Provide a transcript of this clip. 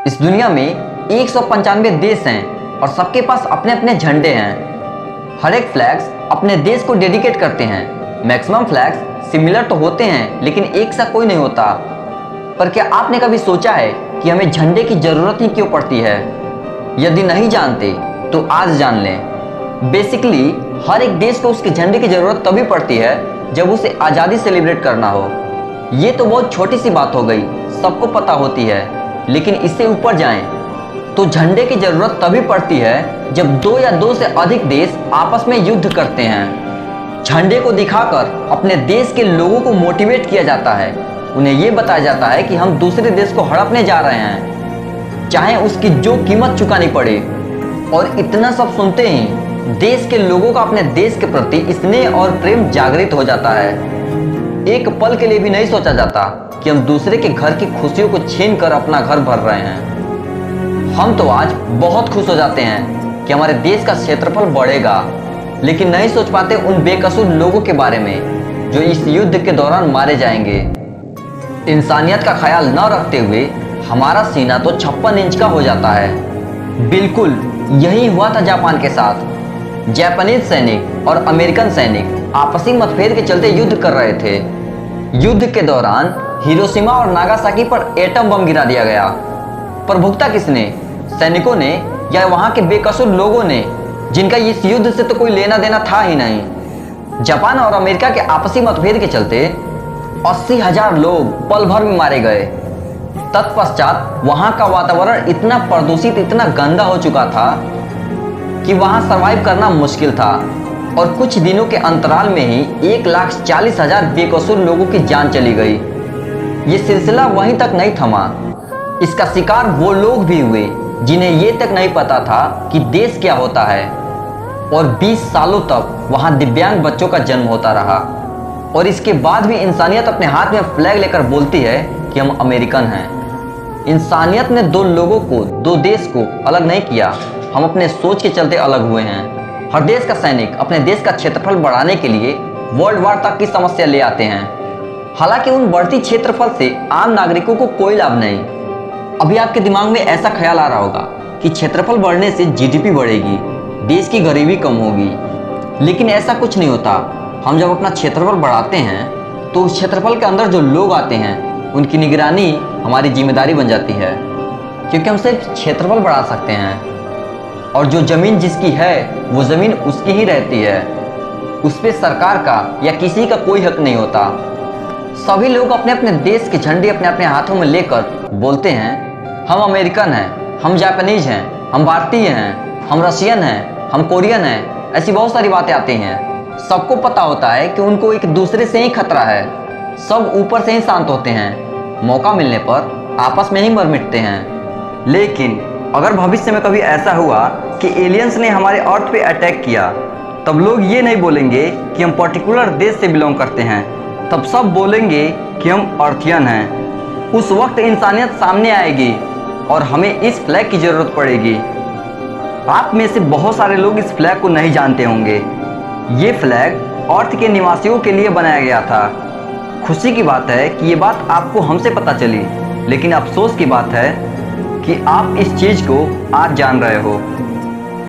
इस दुनिया में 195 देश हैं और सबके पास अपने अपने झंडे हैं। हर एक फ्लैग्स अपने देश को डेडिकेट करते हैं। मैक्सिमम फ्लैग्स सिमिलर तो होते हैं लेकिन एक सा कोई नहीं होता। पर क्या आपने कभी सोचा है कि हमें झंडे की ज़रूरत ही क्यों पड़ती है? यदि नहीं जानते तो आज जान लें। बेसिकली हर एक देश को उसके झंडे की ज़रूरत तभी पड़ती है जब उसे आज़ादी सेलिब्रेट करना हो। ये तो बहुत छोटी सी बात हो गई, सबको पता होती है। लेकिन इससे ऊपर जाएं तो झंडे की ज़रूरत तभी पड़ती है जब दो या दो से अधिक देश आपस में युद्ध करते हैं। झंडे को दिखाकर अपने देश के लोगों को मोटिवेट किया जाता है। उन्हें ये बताया जाता है कि हम दूसरे देश को हड़पने जा रहे हैं, चाहे उसकी जो कीमत चुकानी पड़े। और इतना सब सुनते ही देश के लोगों का अपने देश के प्रति स्नेह और प्रेम जागृत हो जाता है। एक पल के लिए भी नहीं सोचा जाता कि हम दूसरे के घर की खुशियों को छीन कर अपना घर भर रहे हैं। हम तो आज बहुत खुश हो जाते हैं कि हमारे देश का क्षेत्रफल बढ़ेगा, लेकिन नहीं सोच पाते उन बेकसूर लोगों के बारे में जो इस युद्ध के दौरान मारे जाएंगे। इंसानियत का ख्याल न रखते हुए हमारा सीना तो 56 इंच का हो जाता है। बिल्कुल यही हुआ था जापान के साथ। जापानीज सैनिक और अमेरिकन सैनिक आपसी मतभेद के चलते युद्ध कर रहे थे। युद्ध के दौरान हिरोशिमा और नागासाकी पर एटम बम गिरा दिया गया। पर भुगता किसने? सैनिकों ने या वहां के बेकसूर लोगों ने, जिनका इस युद्ध से तो कोई लेना देना था ही नहीं। जापान और अमेरिका के आपसी मतभेद के चलते 80,000 लोग पल भर में मारे गए। तत्पश्चात वहां का वातावरण इतना प्रदूषित, इतना गंदा हो चुका था कि वहां सरवाइव करना मुश्किल था। और कुछ दिनों के अंतराल में ही 1,40,000 बेकसूर लोगों की जान चली गई। ये सिलसिला वहीं तक नहीं थमा। इसका शिकार वो लोग भी हुए जिन्हें ये तक नहीं पता था कि देश क्या होता है। और 20 सालों तक वहां दिव्यांग बच्चों का जन्म होता रहा। और इसके बाद भी इंसानियत अपने हाथ में फ्लैग लेकर बोलती है कि हम अमेरिकन हैं। इंसानियत ने दो लोगों को, दो देश को अलग नहीं किया। हम अपने सोच के चलते अलग हुए हैं। हर देश का सैनिक अपने देश का क्षेत्रफल बढ़ाने के लिए वर्ल्ड वार तक की समस्या ले आते हैं। हालांकि उन बढ़ती क्षेत्रफल से आम नागरिकों को कोई लाभ नहीं। अभी आपके दिमाग में ऐसा ख्याल आ रहा होगा कि क्षेत्रफल बढ़ने से जीडीपी बढ़ेगी, देश की गरीबी कम होगी। लेकिन ऐसा कुछ नहीं होता। हम जब अपना क्षेत्रफल बढ़ाते हैं तो उस क्षेत्रफल के अंदर जो लोग आते हैं उनकी निगरानी हमारी जिम्मेदारी बन जाती है, क्योंकि हम सिर्फ क्षेत्रफल बढ़ा सकते हैं। और जो ज़मीन जिसकी है वो ज़मीन उसकी ही रहती है। उस पर सरकार का या किसी का कोई हक नहीं होता। सभी लोग अपने अपने देश के झंडे अपने अपने हाथों में लेकर बोलते हैं, हम अमेरिकन हैं, हम जापानीज हैं, हम भारतीय हैं, हम रशियन हैं, हम कोरियन हैं। ऐसी बहुत सारी बातें आती हैं। सबको पता होता है कि उनको एक दूसरे से ही खतरा है। सब ऊपर से ही शांत होते हैं, मौका मिलने पर आपस में ही मर मिटते हैं। लेकिन अगर भविष्य में कभी ऐसा हुआ कि एलियंस ने हमारे अर्थ पे अटैक किया, तब लोग ये नहीं बोलेंगे कि हम पर्टिकुलर देश से बिलोंग करते हैं। तब सब बोलेंगे कि हम अर्थियन हैं। उस वक्त इंसानियत सामने आएगी और हमें इस फ्लैग की ज़रूरत पड़ेगी। आप में से बहुत सारे लोग इस फ्लैग को नहीं जानते होंगे। ये फ्लैग अर्थ के निवासियों के लिए बनाया गया था। खुशी की बात है कि ये बात आपको हमसे पता चली, लेकिन अफसोस की बात है कि आप इस चीज़ को आज जान रहे हो।